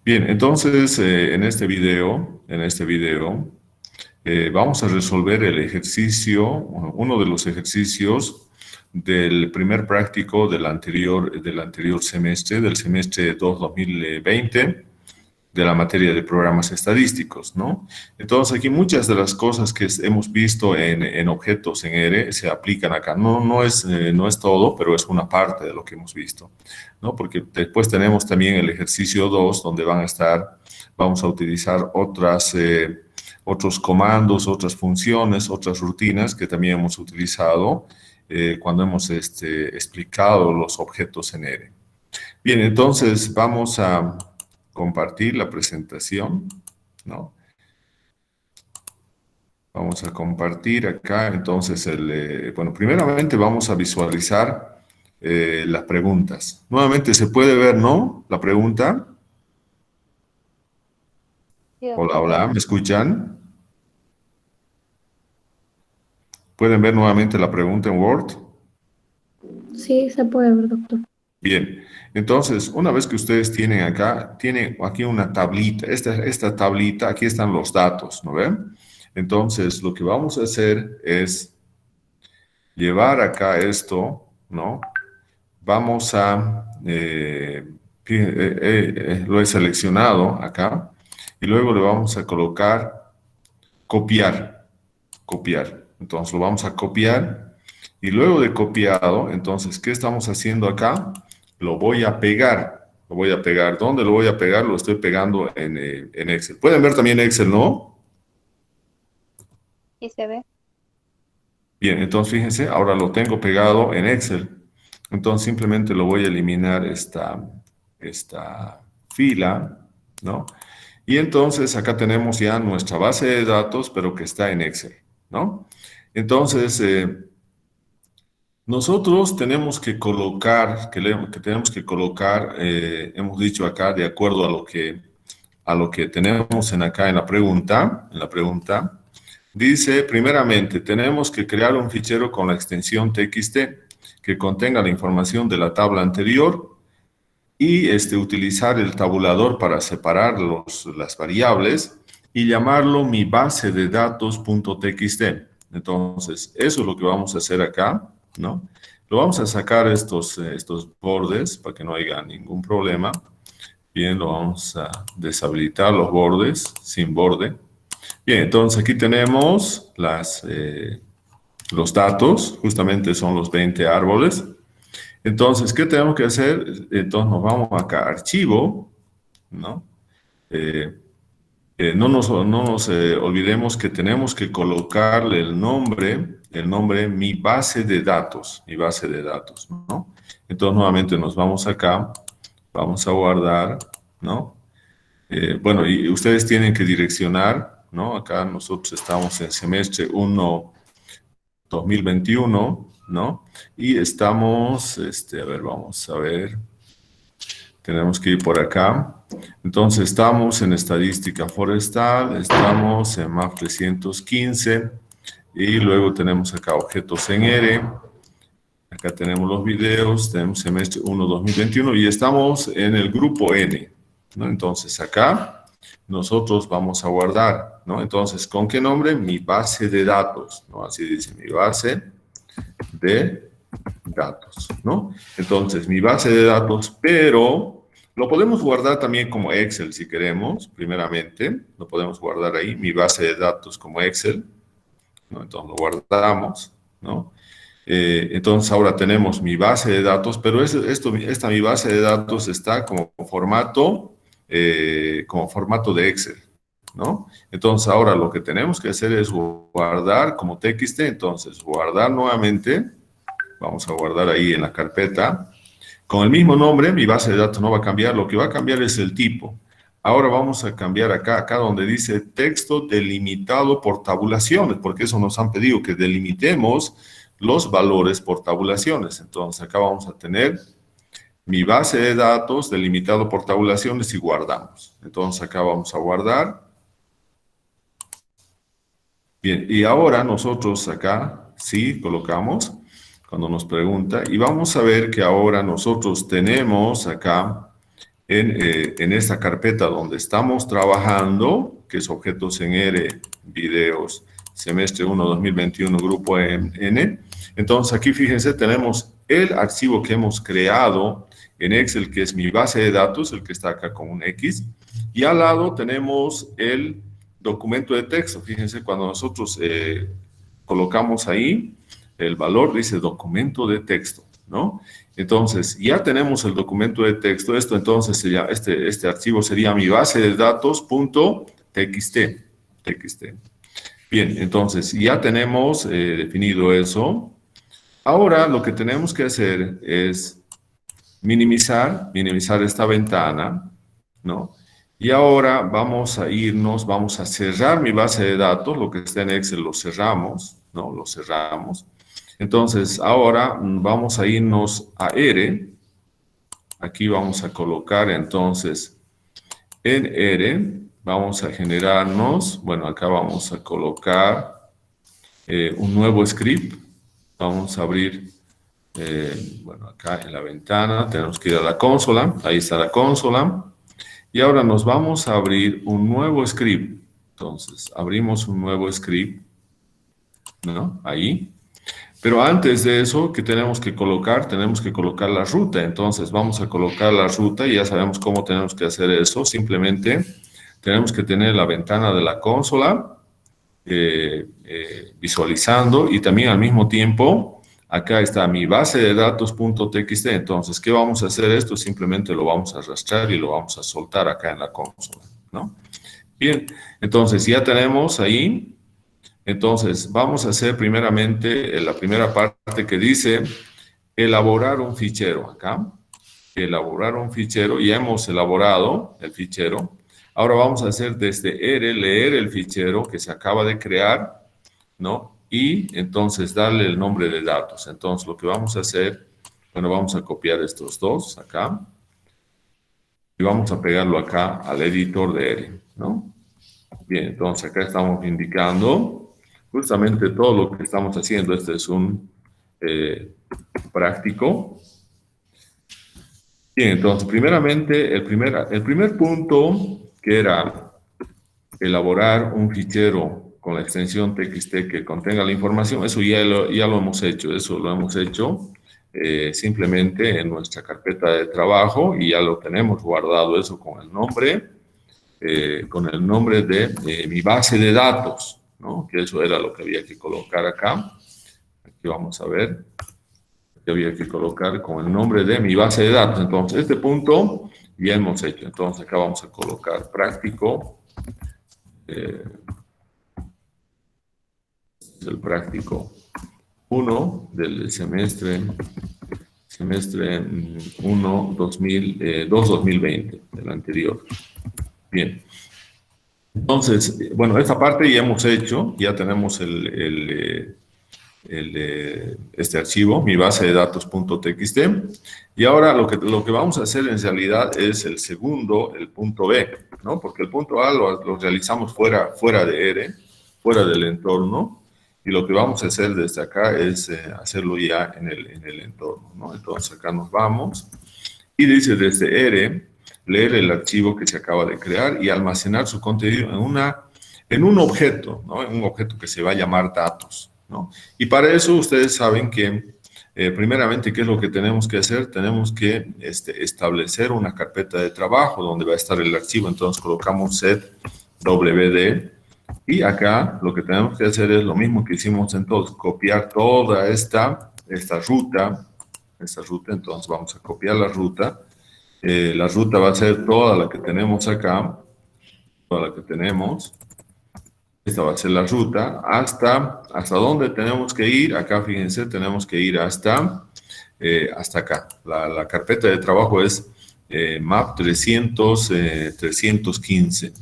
Bien, entonces en este video vamos a resolver el ejercicio, uno de los ejercicios del primer práctico del anterior semestre, del semestre 2020, de la materia de programas estadísticos, ¿no? Entonces aquí muchas de las cosas que hemos visto en objetos en R se aplican acá. No es todo, pero es una parte de lo que hemos visto, ¿no? Porque después tenemos también el ejercicio 2, donde vamos a utilizar otros comandos, otras funciones, otras rutinas que también hemos utilizado cuando hemos explicado los objetos en R. Bien, entonces vamos a compartir la presentación, ¿no? Vamos a compartir acá, entonces, bueno, primeramente vamos a visualizar las preguntas. Nuevamente se puede ver, ¿no? La pregunta. Sí, Hola, doctor. hola, ¿me escuchan? ¿Pueden ver nuevamente la pregunta en Word? Sí, se puede ver, doctor. Bien, entonces, una vez que ustedes tienen aquí una tablita, esta tablita, aquí están los datos, ¿no ven? Entonces, lo que vamos a hacer es llevar acá esto, ¿no? Vamos a, lo he seleccionado acá, y luego le vamos a colocar copiar. Entonces, lo vamos a copiar, y luego de copiado, entonces, ¿qué estamos haciendo acá? Lo voy a pegar. Lo voy a pegar. ¿Dónde lo voy a pegar? Lo estoy pegando en Excel. Pueden ver también Excel, ¿no? ¿Y se ve? Bien, entonces fíjense, ahora lo tengo pegado en Excel. Entonces simplemente lo voy a eliminar esta fila, ¿no? Y entonces acá tenemos ya nuestra base de datos, pero que está en Excel, ¿no? Entonces, nosotros tenemos que colocar, hemos dicho acá, de acuerdo a lo que tenemos acá en la pregunta, dice, primeramente, tenemos que crear un fichero con la extensión txt que contenga la información de la tabla anterior y utilizar el tabulador para separar las variables y llamarlo mi base de datos.txt. Entonces, eso es lo que vamos a hacer acá, ¿no? Lo vamos a sacar estos bordes para que no haya ningún problema. Bien, lo vamos a deshabilitar los bordes, sin borde. Bien, entonces aquí tenemos los datos, justamente son los 20 árboles. Entonces, ¿qué tenemos que hacer? Entonces nos vamos acá a archivo, ¿no? Eh, no nos olvidemos que tenemos que colocarle el nombre mi base de datos, ¿no? Entonces nuevamente nos vamos acá, vamos a guardar, ¿no? Bueno, y ustedes tienen que direccionar, ¿no? Acá nosotros estamos en semestre 1, 2021, ¿no? Y estamos, a ver, vamos a ver, tenemos que ir por acá. Entonces, estamos en estadística forestal, estamos en MAP 315, y luego tenemos acá objetos en R. Acá tenemos los videos, tenemos semestre 1, 2021, y estamos en el grupo N, ¿no? Entonces, acá nosotros vamos a guardar, ¿no? Entonces, ¿con qué nombre? Mi base de datos, ¿no? Así dice, mi base de datos, ¿no? Entonces, mi base de datos, pero lo podemos guardar también como Excel si queremos, primeramente. Lo podemos guardar ahí, mi base de datos como Excel, ¿no? Entonces, lo guardamos, ¿no? Entonces, ahora tenemos mi base de datos, pero esta mi base de datos está como formato de Excel, ¿no? Entonces, ahora lo que tenemos que hacer es guardar como txt. Entonces, guardar nuevamente. Vamos a guardar ahí en la carpeta. Con el mismo nombre, mi base de datos no va a cambiar. Lo que va a cambiar es el tipo. Ahora vamos a cambiar acá donde dice texto delimitado por tabulaciones, porque eso nos han pedido, que delimitemos los valores por tabulaciones. Entonces, acá vamos a tener mi base de datos delimitado por tabulaciones y guardamos. Entonces, acá vamos a guardar. Bien, y ahora nosotros acá, sí, colocamos cuando nos pregunta, y vamos a ver que ahora nosotros tenemos acá en esta carpeta donde estamos trabajando, que es objetos en R, videos, semestre 1 2021, grupo N. Entonces aquí fíjense, tenemos el archivo que hemos creado en Excel, que es mi base de datos, el que está acá con un X, y al lado tenemos el documento de texto. Fíjense, cuando nosotros colocamos ahí el valor, dice documento de texto, ¿no? Entonces, ya tenemos el documento de texto. Esto entonces sería, este archivo sería mi base de datos.txt. Bien, entonces ya tenemos definido eso. Ahora lo que tenemos que hacer es minimizar esta ventana, ¿no? Y ahora vamos a irnos, vamos a cerrar mi base de datos, lo que está en Excel lo cerramos, ¿no? Lo cerramos. Entonces, ahora vamos a irnos a R. Aquí vamos a colocar, entonces, en R, vamos a generarnos, bueno, acá vamos a colocar un nuevo script. Vamos a abrir, bueno, acá en la ventana, tenemos que ir a la consola, ahí está la consola. Y ahora nos vamos a abrir un nuevo script. Entonces, abrimos un nuevo script, ¿no? Ahí. Pero antes de eso, ¿qué tenemos que colocar? Tenemos que colocar la ruta. Entonces, vamos a colocar la ruta y ya sabemos cómo tenemos que hacer eso. Simplemente tenemos que tener la ventana de la consola visualizando y también al mismo tiempo, acá está mi base de datos.txt. Entonces, ¿qué vamos a hacer esto? Simplemente lo vamos a arrastrar y lo vamos a soltar acá en la consola, ¿no? Bien, entonces ya tenemos ahí. Entonces, vamos a hacer primeramente la primera parte que dice elaborar un fichero. Acá, elaborar un fichero. Ya hemos elaborado el fichero. Ahora vamos a hacer desde R, leer el fichero que se acaba de crear, ¿no? Y entonces darle el nombre de datos. Entonces, lo que vamos a hacer, bueno, vamos a copiar estos dos acá y vamos a pegarlo acá al editor de R, ¿no? Bien, entonces acá estamos indicando justamente todo lo que estamos haciendo. Este es un práctico. Bien, entonces, primeramente, el primer punto, que era elaborar un fichero con la extensión txt que contenga la información, eso ya lo hemos hecho. Eso lo hemos hecho simplemente en nuestra carpeta de trabajo y ya lo tenemos guardado eso con el nombre de mi base de datos, ¿no? Que eso era lo que había que colocar acá. Aquí vamos a ver que había que colocar con el nombre de mi base de datos. Entonces, este punto ya hemos hecho. Entonces, acá vamos a colocar práctico. El práctico 1 del semestre 1 2020, del anterior. Bien. Entonces, bueno, esta parte ya hemos hecho, ya tenemos este archivo, mi base de datos.txt, y ahora lo que vamos a hacer en realidad es el segundo, el punto B, ¿no? Porque el punto A lo realizamos fuera de R, fuera del entorno, y lo que vamos a hacer desde acá es hacerlo ya en el entorno, ¿no? Entonces acá nos vamos, y dice desde R, leer el archivo que se acaba de crear y almacenar su contenido en un objeto, ¿no? En un objeto que se va a llamar datos, ¿no? Y para eso ustedes saben que, primeramente, ¿qué es lo que tenemos que hacer? Tenemos que establecer una carpeta de trabajo donde va a estar el archivo. Entonces colocamos set wd y acá lo que tenemos que hacer es lo mismo que hicimos entonces, copiar toda esta ruta. Entonces vamos a copiar la ruta. La ruta va a ser toda la que tenemos acá, toda la que tenemos. Esta va a ser la ruta hasta dónde tenemos que ir. Acá, fíjense, tenemos que ir hasta acá. La carpeta de trabajo es map 315,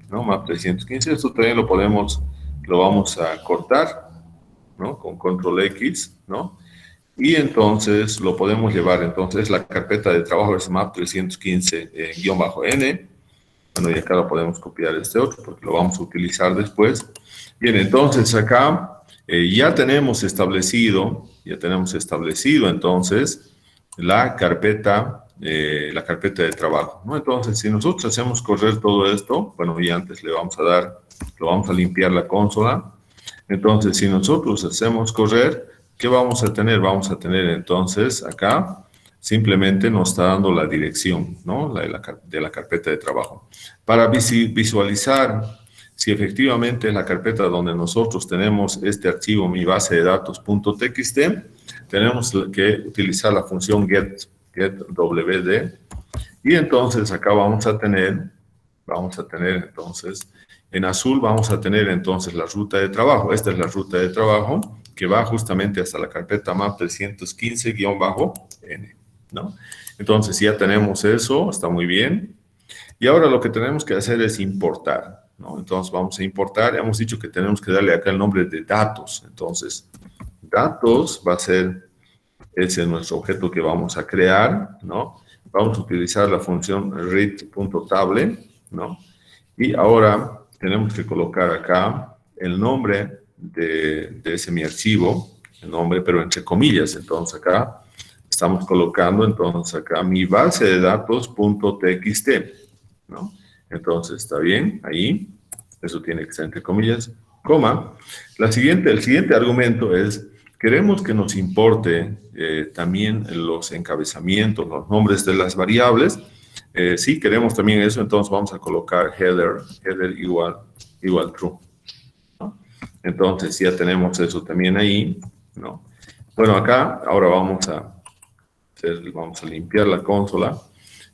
¿no? Map 315. Esto también lo vamos a cortar, ¿no? Con control X, ¿no? Y entonces lo podemos llevar. Entonces la carpeta de trabajo es map 315-n. Bueno, y acá lo podemos copiar este otro porque lo vamos a utilizar después. Bien, entonces acá ya tenemos establecido entonces la carpeta la carpeta de trabajo, ¿no? Entonces, si nosotros hacemos correr todo esto, bueno, y antes le vamos a dar, lo vamos a limpiar la consola. Entonces, si nosotros hacemos correr, ¿qué vamos a tener? Vamos a tener entonces acá, simplemente nos está dando la dirección, ¿no? De la carpeta de trabajo. Para visualizar si efectivamente es la carpeta donde nosotros tenemos este archivo, mi base de datos.txt, tenemos que utilizar la función getWD, y entonces acá vamos a tener entonces, en azul vamos a tener entonces la ruta de trabajo. Esta es la ruta de trabajo que va justamente hasta la carpeta map 315-N, ¿no? Entonces ya tenemos eso, está muy bien. Y ahora lo que tenemos que hacer es importar, ¿no? Entonces vamos a importar, hemos dicho que tenemos que darle acá el nombre de datos. Entonces, datos va a ser, ese es nuestro objeto que vamos a crear, ¿no? Vamos a utilizar la función read.table, ¿no? Y ahora tenemos que colocar acá el nombre de ese mi archivo, el nombre, pero entre comillas. Entonces acá estamos colocando, entonces acá mi base de datos.txt, ¿no? Entonces está bien, ahí, eso tiene que ser entre comillas, coma. El siguiente argumento es, queremos que nos importe también los encabezamientos, los nombres de las variables. Si queremos también eso, entonces vamos a colocar header igual true, ¿no? Entonces ya tenemos eso también ahí, ¿no? Bueno, acá ahora vamos a limpiar la consola.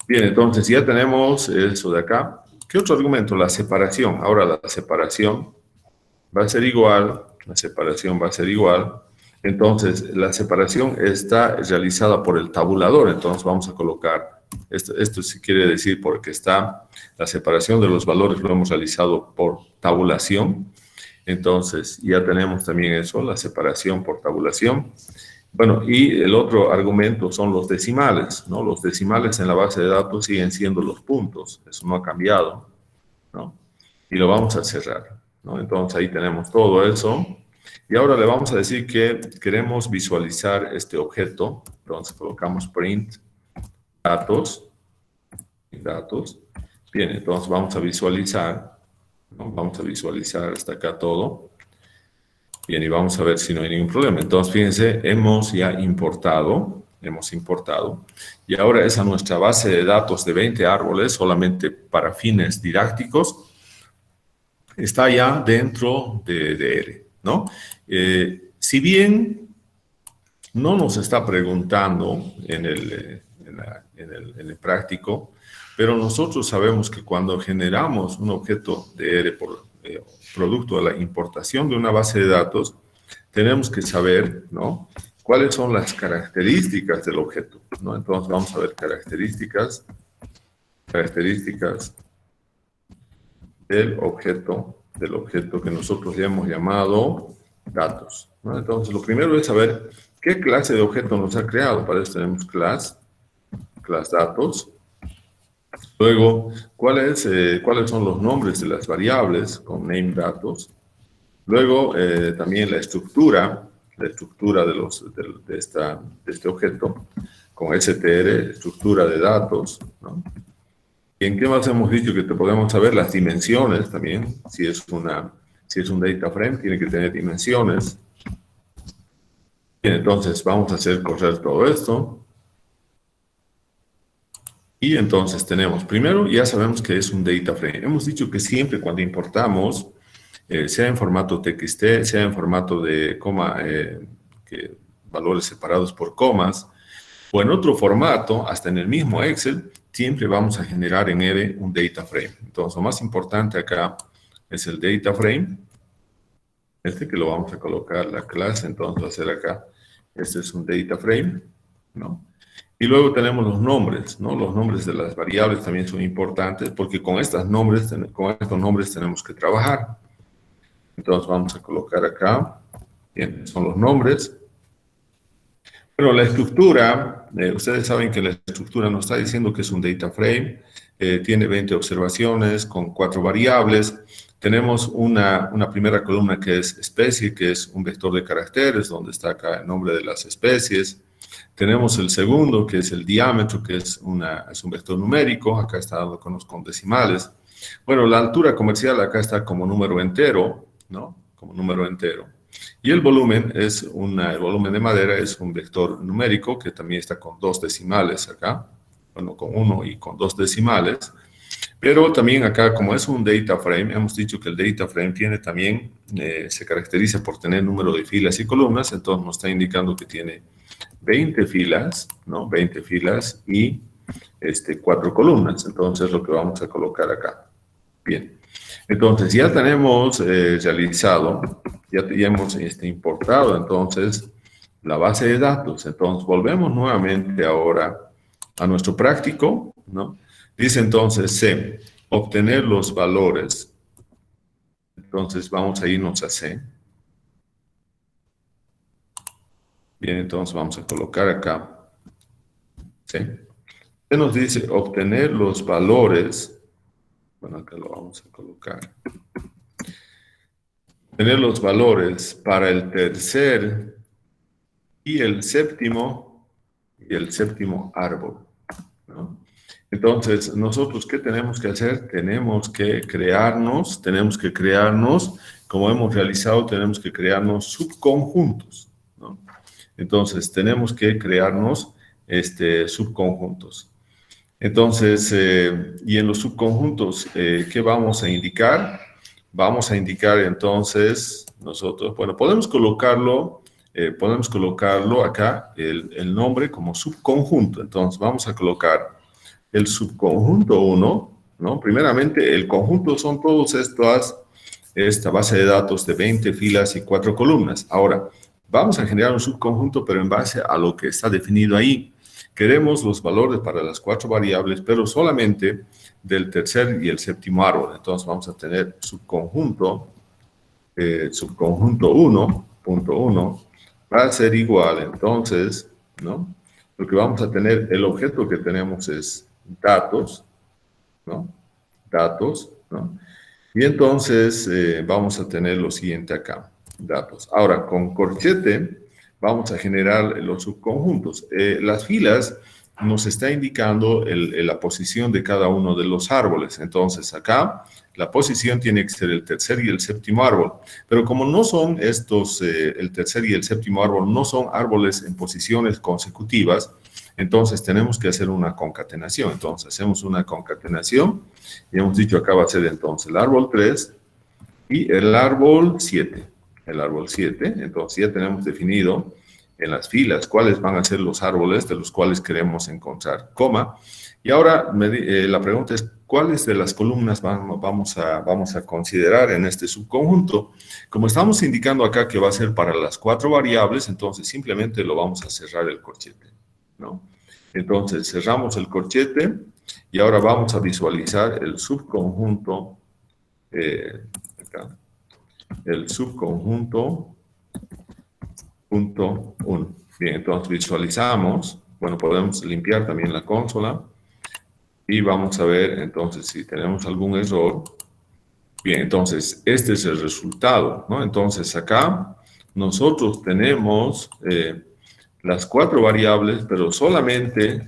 Bien, entonces ya tenemos eso de acá. ¿Qué otro argumento? La separación. Ahora la separación va a ser igual, Entonces, la separación está realizada por el tabulador. Entonces, vamos a colocar, esto sí quiere decir porque está, la separación de los valores lo hemos realizado por tabulación. Entonces, ya tenemos también eso, la separación por tabulación. Bueno, y el otro argumento son los decimales, ¿no? Los decimales en la base de datos siguen siendo los puntos. Eso no ha cambiado, ¿no? Y lo vamos a cerrar, ¿no? Entonces, ahí tenemos todo eso. Y ahora le vamos a decir que queremos visualizar este objeto. Entonces colocamos print datos. Bien, entonces vamos a visualizar, ¿no? Vamos a visualizar hasta acá todo. Bien, y vamos a ver si no hay ningún problema. Entonces, fíjense, hemos importado, y ahora esa nuestra base de datos de 20 árboles, solamente para fines didácticos, está ya dentro de R, ¿no? Si bien no nos está preguntando en el práctico, pero nosotros sabemos que cuando generamos un objeto de R por producto de la importación de una base de datos, tenemos que saber, ¿no?, cuáles son las características del objeto, ¿no? Entonces vamos a ver características del objeto que nosotros ya hemos llamado datos, ¿no? Entonces, lo primero es saber qué clase de objeto nos ha creado. Para eso tenemos class datos. Luego, ¿cuáles son los nombres de las variables con name datos? Luego, también la estructura de este objeto con str, estructura de datos, ¿no? ¿Y en qué más hemos dicho que te podemos saber? Las dimensiones también. Si es un data frame, tiene que tener dimensiones. Bien, entonces vamos a hacer correr todo esto. Y entonces tenemos, primero ya sabemos que es un data frame. Hemos dicho que siempre cuando importamos, sea en formato TXT, sea en formato de coma, valores separados por comas, o en otro formato, hasta en el mismo Excel, siempre vamos a generar en R un data frame. Entonces, lo más importante acá es el data frame. Que lo vamos a colocar la clase, entonces va a ser acá. Este es un data frame, ¿no? Y luego tenemos los nombres, ¿no? Los nombres de las variables también son importantes porque con estos nombres tenemos que trabajar. Entonces, vamos a colocar acá. Bien, son los nombres. Pero la estructura, ustedes saben que la estructura nos está diciendo que es un data frame, tiene 20 observaciones con 4 variables. Tenemos una primera columna que es especie, que es un vector de caracteres, donde está acá el nombre de las especies. Tenemos el segundo, que es el diámetro, que es un vector numérico. Acá está dado con decimales. Bueno, la altura comercial acá está como número entero, ¿no? Como número entero. Y el volumen el volumen de madera es un vector numérico que también está con 2 decimales acá. Bueno, con 1 y con 2 decimales. Pero también acá, como es un data frame, hemos dicho que el data frame tiene también, se caracteriza por tener número de filas y columnas, entonces nos está indicando que tiene 20 filas, ¿no? 20 filas y 4 columnas. Entonces, lo que vamos a colocar acá. Bien. Entonces, ya tenemos realizado, ya hemos importado, entonces, la base de datos. Entonces, volvemos nuevamente ahora a nuestro práctico, ¿no? Dice entonces C, obtener los valores. Entonces, vamos a irnos a C. Bien, entonces vamos a colocar acá C. Se nos dice obtener los valores. Bueno, acá lo vamos a colocar. Obtener los valores para el tercer y el séptimo árbol, ¿no? Entonces, nosotros, ¿qué tenemos que hacer? Tenemos que crearnos, como hemos realizado, tenemos que crearnos subconjuntos, ¿no? Entonces, tenemos que crearnos subconjuntos. Entonces, y en los subconjuntos, ¿qué vamos a indicar? Vamos a indicar entonces nosotros, bueno, podemos colocarlo acá, el nombre como subconjunto. Entonces, vamos a colocar el subconjunto 1, ¿no? Primeramente, el conjunto son todos esta base de datos de 20 filas y 4 columnas. Ahora, vamos a generar un subconjunto, pero en base a lo que está definido ahí. Queremos los valores para las 4 variables, pero solamente del tercer y el séptimo árbol. Entonces, vamos a tener subconjunto 1.1 va a ser igual, entonces, ¿no? Porque vamos a tener, el objeto que tenemos es datos, ¿no? Datos, ¿no? Y entonces vamos a tener lo siguiente acá, datos. Ahora, con corchete vamos a generar los subconjuntos. Las filas nos está indicando la posición de cada uno de los árboles. Entonces, acá la posición tiene que ser el tercer y el séptimo árbol. Pero como no son el tercer y el séptimo árbol, no son árboles en posiciones consecutivas, entonces tenemos que hacer una concatenación. Entonces, hacemos una concatenación y hemos dicho acá va a ser entonces el árbol 3 y el árbol 7. El árbol 7, entonces ya tenemos definido en las filas cuáles van a ser los árboles de los cuales queremos encontrar coma. Y ahora la pregunta es, ¿cuáles de las columnas vamos a considerar en este subconjunto? Como estamos indicando acá que va a ser para las 4 variables, entonces simplemente lo vamos a cerrar el corchete, ¿no? Entonces cerramos el corchete y ahora vamos a visualizar el subconjunto, acá, el subconjunto punto 1. Bien, entonces visualizamos, bueno, podemos limpiar también la consola y vamos a ver entonces si tenemos algún error. Bien, entonces este es el resultado, ¿no? Entonces acá nosotros tenemos las 4 variables, pero solamente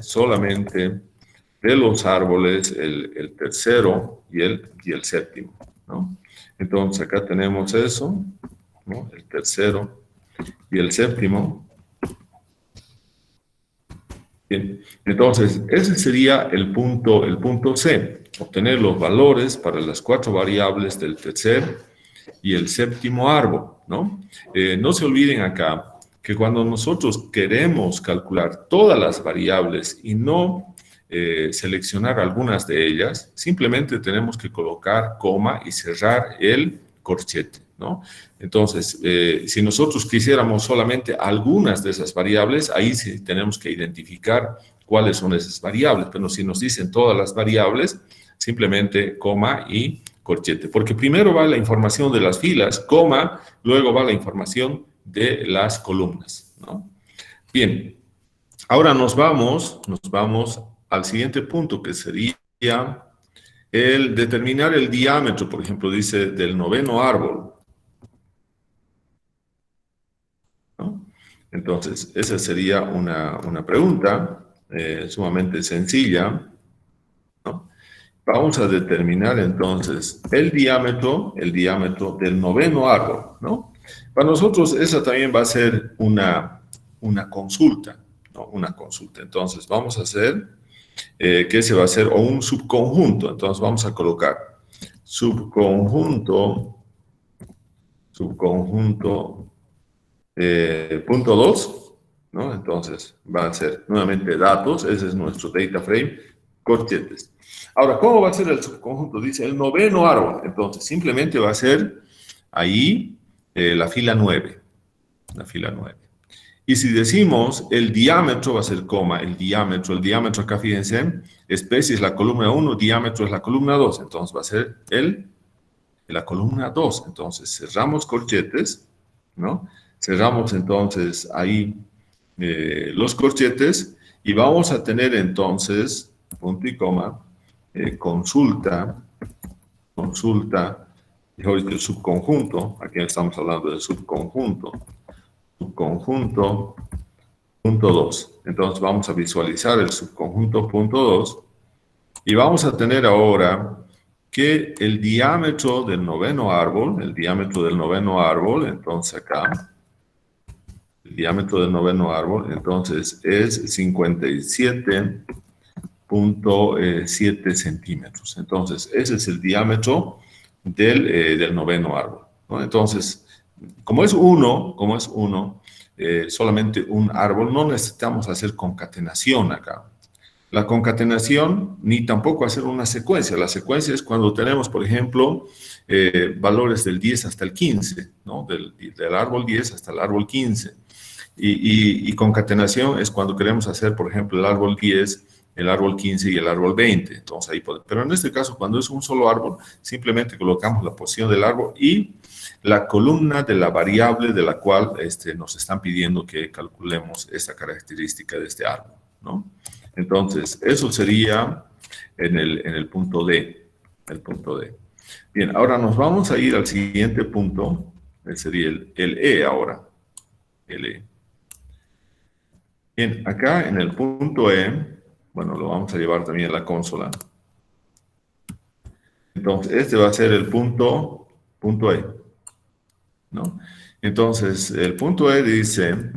de los árboles el tercero y el séptimo, ¿no? Entonces acá tenemos eso, ¿no? El tercero y el séptimo. Bien, entonces ese sería el punto C, obtener los valores para las 4 variables del tercer y el séptimo árbol, ¿no? No se olviden acá que cuando nosotros queremos calcular todas las variables y no seleccionar algunas de ellas, simplemente tenemos que colocar coma y cerrar el corchete, ¿no? Entonces, si nosotros quisiéramos solamente algunas de esas variables, ahí sí tenemos que identificar cuáles son esas variables, pero si nos dicen todas las variables, simplemente coma y corchete, porque primero va la información de las filas, coma, luego va la información de las columnas, ¿no? Bien, ahora nos vamos al siguiente punto, que sería el determinar el diámetro, por ejemplo, dice del noveno árbol, ¿no? Entonces, esa sería una pregunta sumamente sencilla, ¿no? Vamos a determinar entonces el diámetro del noveno árbol, ¿no? Para nosotros esa también va a ser una consulta, ¿no? Una consulta. Entonces vamos a hacer, ¿qué se va a hacer? O un subconjunto. Entonces vamos a colocar subconjunto, punto 2, ¿no? Entonces va a ser nuevamente datos, ese es nuestro data frame, corchetes. Ahora, ¿cómo va a ser el subconjunto? Dice el noveno árbol, entonces simplemente va a ser ahí la fila 9, la fila 9. Y si decimos el diámetro va a ser coma, el diámetro acá fíjense, especie es la columna 1, diámetro es la columna 2, entonces va a ser la columna 2. Entonces cerramos corchetes, ¿no? Cerramos entonces ahí los corchetes y vamos a tener entonces, punto y coma, consulta, mejor dicho, el subconjunto, aquí estamos hablando del subconjunto, punto 2. Entonces vamos a visualizar el subconjunto punto 2 y vamos a tener ahora que el diámetro del noveno árbol, entonces acá, el diámetro del noveno árbol, entonces es 57.7 centímetros. Entonces, ese es el diámetro del noveno árbol, ¿no? Entonces, como es uno, solamente un árbol, no necesitamos hacer concatenación acá. La concatenación, ni tampoco hacer una secuencia. La secuencia es cuando tenemos, por ejemplo, valores del 10 hasta el 15, ¿no? Del árbol 10 hasta el árbol 15. Y concatenación es cuando queremos hacer, por ejemplo, el árbol 10, el árbol 15 y el árbol 20. Entonces ahí podemos. Pero en este caso, cuando es un solo árbol, simplemente colocamos la posición del árbol y la columna de la variable de la cual nos están pidiendo que calculemos esta característica de este árbol, ¿no? Entonces, eso sería en el punto D, el punto D. Bien, ahora nos vamos a ir al siguiente punto, sería el E ahora, el E. Bien, acá en el punto E, bueno, lo vamos a llevar también a la consola. Entonces, este va a ser el punto E, ¿no? Entonces, el punto E dice,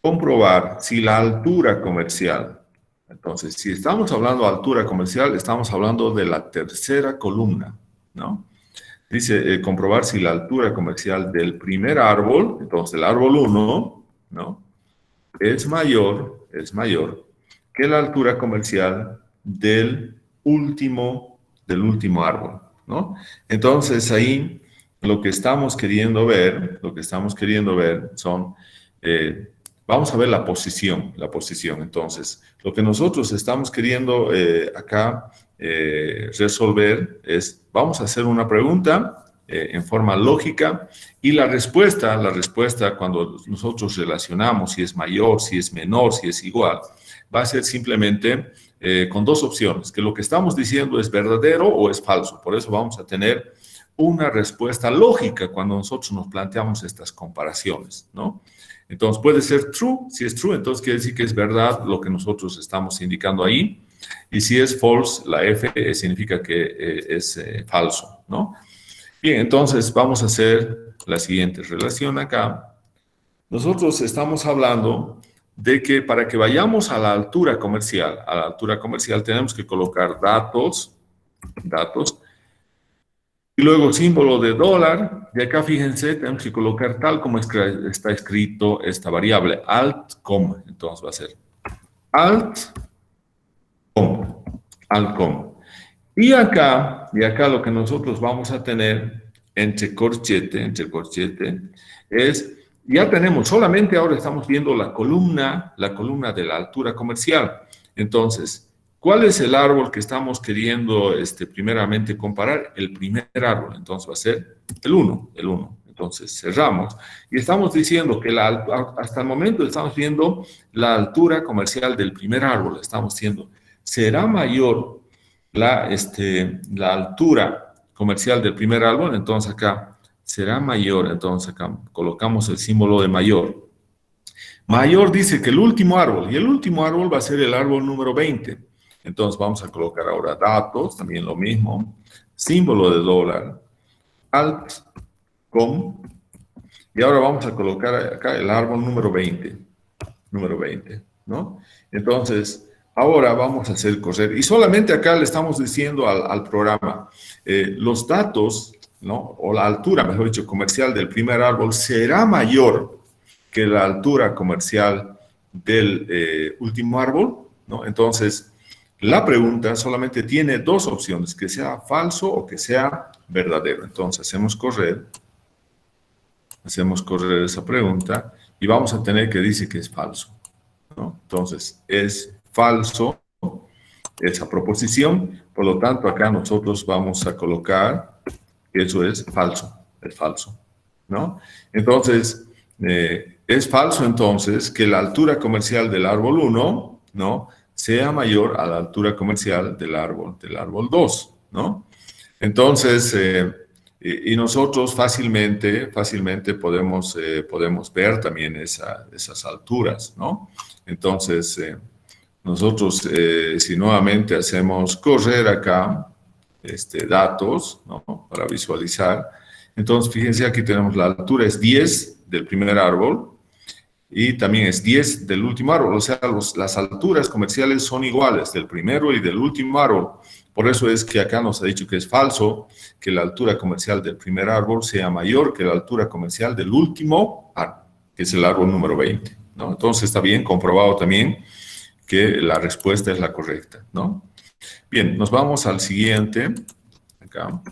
comprobar si la altura comercial. Entonces, si estamos hablando de altura comercial, estamos hablando de la tercera columna, ¿no? Dice, comprobar si la altura comercial del primer árbol, entonces el árbol 1, ¿no? Es mayor que la altura comercial del último árbol, ¿no? Entonces, ahí lo que estamos queriendo ver son... vamos a ver la posición. Entonces, lo que nosotros estamos queriendo acá resolver es, vamos a hacer una pregunta en forma lógica y la respuesta cuando nosotros relacionamos si es mayor, si es menor, si es igual, va a ser simplemente con dos opciones, que lo que estamos diciendo es verdadero o es falso. Por eso vamos a tener una respuesta lógica cuando nosotros nos planteamos estas comparaciones, ¿no? Entonces puede ser true, si es true, entonces quiere decir que es verdad lo que nosotros estamos indicando ahí. Y si es false, la F significa que es falso, ¿no? Bien, entonces vamos a hacer la siguiente relación acá. Nosotros estamos hablando de que para que vayamos a la altura comercial, tenemos que colocar datos, y luego símbolo de dólar, y acá fíjense, tenemos que colocar tal como está escrito esta variable, alt.com. Entonces va a ser alt.com. Y acá lo que nosotros vamos a tener entre corchete, es, ya tenemos, solamente ahora estamos viendo la columna de la altura comercial. Entonces, ¿cuál es el árbol que estamos queriendo primeramente comparar? El primer árbol, entonces va a ser el 1. Entonces cerramos y estamos diciendo que hasta el momento estamos viendo la altura comercial del primer árbol. Estamos diciendo, ¿será mayor la altura comercial del primer árbol? Entonces acá será mayor, entonces acá colocamos el símbolo de mayor, Mayor dice que el último árbol, y el último árbol va a ser el árbol número 20. Entonces vamos a colocar ahora datos, también lo mismo, símbolo de dólar, alt, com, y ahora vamos a colocar acá el árbol número 20, ¿no? Entonces, ahora vamos a hacer correr, y solamente acá le estamos diciendo al programa, los datos, ¿no? O la altura, mejor dicho, comercial del primer árbol será mayor que la altura comercial del último árbol, ¿no? Entonces, la pregunta solamente tiene dos opciones, que sea falso o que sea verdadero. Entonces, hacemos correr esa pregunta y vamos a tener que decir que es falso, ¿no? Entonces, es falso esa proposición, por lo tanto, acá nosotros vamos a colocar que eso es falso, ¿no? Entonces, es falso entonces que la altura comercial del árbol 1, ¿no? Sea mayor a la altura comercial del árbol 2, ¿no? Entonces, y nosotros fácilmente podemos ver también esas alturas, ¿no? Entonces, nosotros, si nuevamente hacemos correr acá datos, ¿no? Para visualizar, entonces fíjense, aquí tenemos la altura es 10 del primer árbol y también es 10 del último árbol, o sea, las alturas comerciales son iguales del primero y del último árbol. Por eso es que acá nos ha dicho que es falso que la altura comercial del primer árbol sea mayor que la altura comercial del último árbol, que es el árbol número 20, ¿no? Entonces está bien comprobado también que la respuesta es la correcta, ¿no? Bien, nos vamos al siguiente. Acá.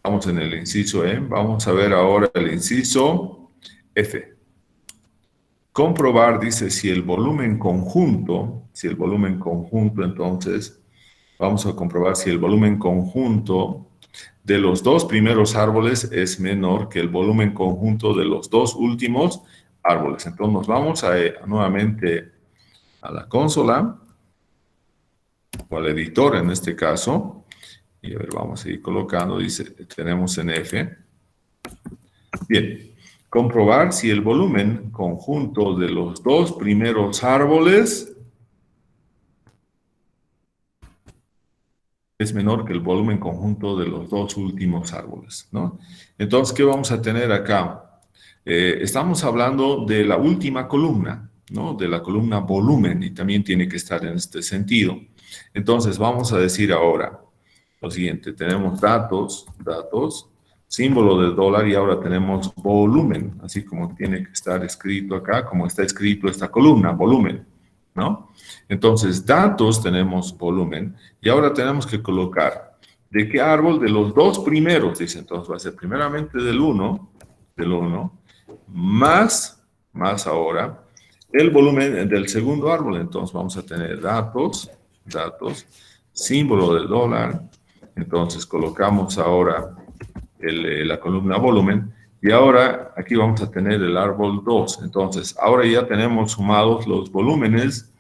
Vamos en el inciso E. Vamos a ver ahora el inciso F. Comprobar, dice, si el volumen conjunto, entonces, vamos a comprobar si el volumen conjunto de los dos primeros árboles es menor que el volumen conjunto de los dos últimos árboles. Entonces, nos vamos nuevamente a la consola, o al editor en este caso, y a ver, vamos a ir colocando, dice, tenemos en F. Bien, comprobar si el volumen conjunto de los dos primeros árboles es menor que el volumen conjunto de los dos últimos árboles, ¿no? Entonces, ¿qué vamos a tener acá? Estamos hablando de la última columna, ¿no? De la columna volumen, y también tiene que estar en este sentido. Entonces, vamos a decir ahora lo siguiente. Tenemos datos, símbolo del dólar, y ahora tenemos volumen, así como tiene que estar escrito acá, como está escrito esta columna, volumen, ¿no? Entonces, datos, tenemos volumen, y ahora tenemos que colocar, ¿de qué árbol? De los dos primeros, dice. Entonces, va a ser primeramente del 1, más ahora, el volumen del segundo árbol. Entonces, vamos a tener datos, símbolo del dólar. Entonces, colocamos ahora la columna volumen, y ahora aquí vamos a tener el árbol 2. Entonces, ahora ya tenemos sumados los volúmenes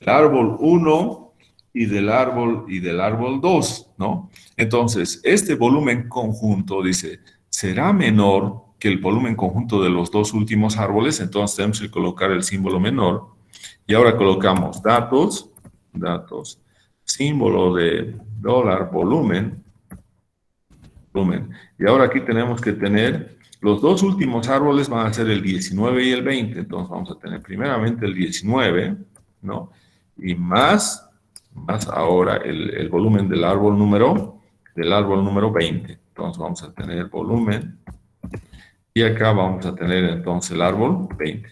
del árbol 1 y del árbol 2, ¿no? Entonces, este volumen conjunto, dice, será menor que el volumen conjunto de los dos últimos árboles. Entonces, tenemos que colocar el símbolo menor, y ahora colocamos datos, símbolo de dólar, volumen, y ahora aquí tenemos que tener, los dos últimos árboles van a ser el 19 y el 20, entonces vamos a tener primeramente el 19, ¿no? Y más ahora el volumen del árbol número 20. Entonces vamos a tener volumen, y acá vamos a tener entonces el árbol 20.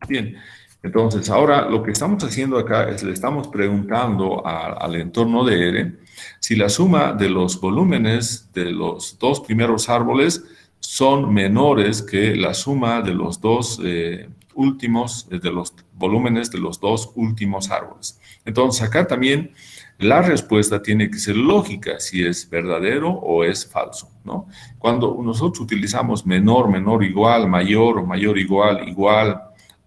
Bien, entonces ahora lo que estamos haciendo acá es le estamos preguntando al entorno de R si la suma de los volúmenes de los dos primeros árboles son menores que la suma de los dos últimos, de los volúmenes de los dos últimos árboles. Entonces acá también la respuesta tiene que ser lógica, si es verdadero o es falso, ¿no? Cuando nosotros utilizamos menor, igual, mayor, igual,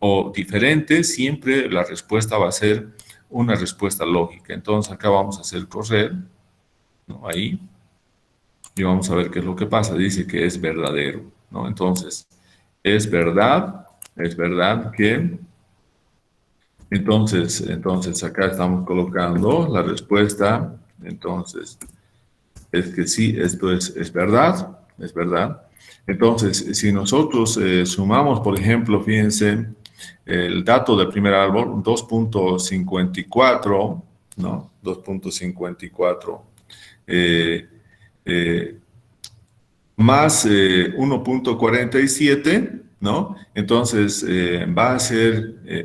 o diferente, siempre la respuesta va a ser una respuesta lógica. Entonces acá vamos a hacer correr, ¿no? Ahí, y vamos a ver qué es lo que pasa. Dice que es verdadero, ¿no? Entonces, es verdad Es verdad que, entonces acá estamos colocando la respuesta. Entonces, es que sí, esto es verdad, es verdad. Entonces, si nosotros sumamos, por ejemplo, fíjense, el dato del primer árbol, 2.54, ¿no? 2.54, eh, eh, más 1.47, ¿no? Entonces,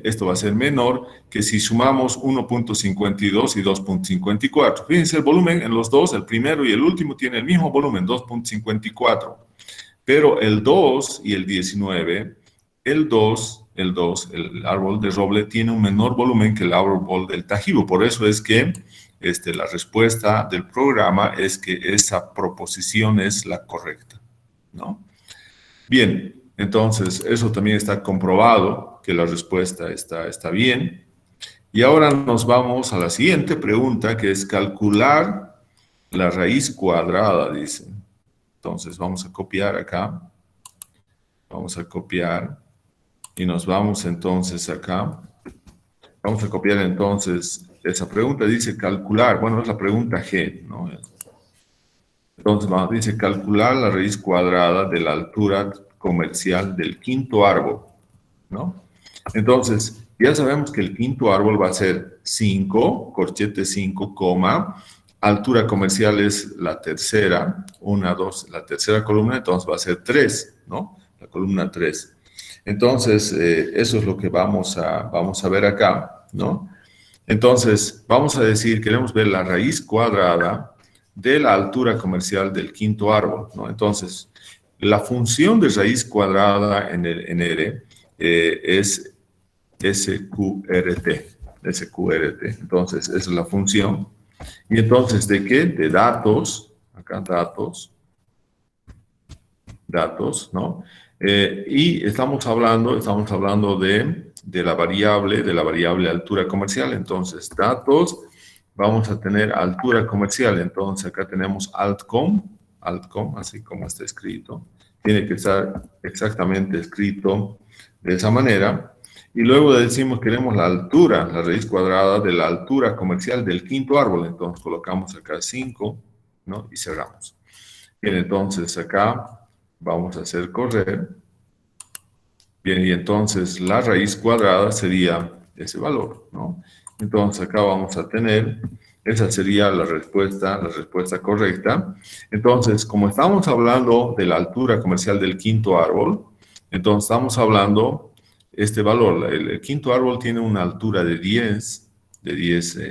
esto va a ser menor que si sumamos 1.52 y 2.54. Fíjense el volumen en los dos, el primero y el último tiene el mismo volumen, 2.54. Pero el 2 y el 19, el árbol de roble, tiene un menor volumen que el árbol del tajibo. Por eso es que la respuesta del programa es que esa proposición es la correcta, ¿no? Bien, entonces eso también está comprobado, que la respuesta está bien. Y ahora nos vamos a la siguiente pregunta, que es calcular la raíz cuadrada, dice. Entonces vamos a copiar acá. Vamos a copiar y nos vamos entonces acá. Vamos a copiar entonces esa pregunta. Dice calcular, bueno, es la pregunta G, ¿no? Entonces dice calcular la raíz cuadrada de la altura comercial del quinto árbol, ¿no? Entonces, ya sabemos que el quinto árbol va a ser 5, corchete 5, coma, altura comercial es la tercera, 1, 2, la tercera columna, entonces va a ser 3, ¿no? La columna 3. Entonces, eso es lo que vamos a ver acá, ¿no? Entonces, vamos a decir, queremos ver la raíz cuadrada de la altura comercial del quinto árbol, ¿no? Entonces, la función de raíz cuadrada en R es SQRT, SQRT. Entonces, esa es la función. Y entonces, ¿de qué? De datos, acá datos, ¿no? Y estamos hablando de la variable altura comercial. Entonces, datos, vamos a tener altura comercial. Entonces, acá tenemos altcom, así como está escrito. Tiene que estar exactamente escrito de esa manera. Y luego decimos, queremos la altura, la raíz cuadrada de la altura comercial del quinto árbol. Entonces, colocamos acá 5, ¿no? Y cerramos. Bien, entonces acá vamos a hacer correr. Bien, y entonces la raíz cuadrada sería ese valor, ¿no? Entonces acá vamos a tener, esa sería la respuesta correcta. Entonces, como estamos hablando de la altura comercial del quinto árbol, entonces estamos hablando este valor. El quinto árbol tiene una altura de 10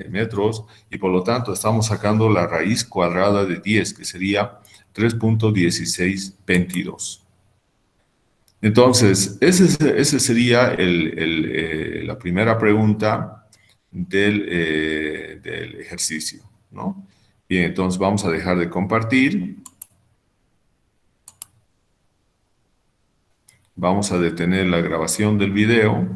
metros, y por lo tanto estamos sacando la raíz cuadrada de 10, que sería 3.1622. Entonces, ese sería la primera pregunta del ejercicio, ¿no? Bien, entonces vamos a dejar de compartir. Vamos a detener la grabación del video.